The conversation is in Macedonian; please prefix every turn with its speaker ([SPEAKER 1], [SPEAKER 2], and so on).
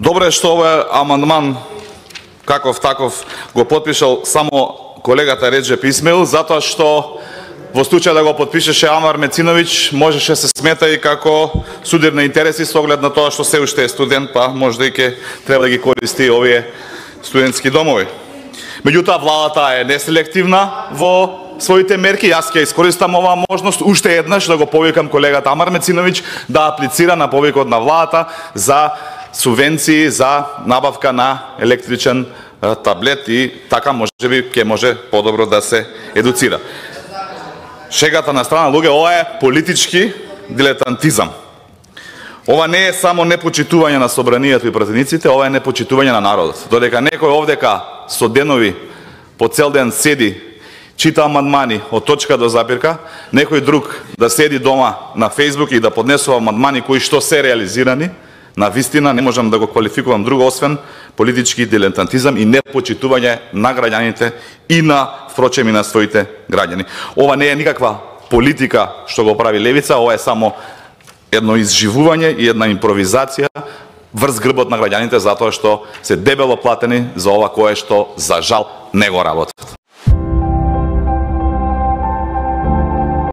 [SPEAKER 1] Добро е што овој амандман каков таков го подпишал само колегата Реджеп Исмаил, затоа што во случај да го подпишеше Амар Мециновиќ, можеше се смета и како судир на интереси со оглед на тоа што се уште е студент, па можда и ќе треба да ги користи овие студентски домови. Меѓутоа, владата е неселективна во своите мерки. Јас ќе искористам оваа можност уште еднаш да го повикам колегата Амар Мециновиќ да аплицира на повикот на владата за субвенции за набавка на електричен таблет и така можеби ќе може подобро да се едуцира. Шегата на страна, луѓе, ова е политички дилетантизам. Ова не е само непочитување на собранието и пратениците, ова е непочитување на народот. Додека некој овдека со денови по цел ден седи, чита амандмани од точка до запирка, некој друг да седи дома на Фейсбук и да поднесува амандмани кои што се реализирани, на вистина не можам да го квалификувам друго освен политички дилетантизам и непочитување на граѓаните и впрочем и на своите граѓани. Ова не е никаква политика што го прави левица, ова е само едно изживување и една импровизација врз грбот на граѓаните затоа што се дебело платени за ова кое што за жал не го работат.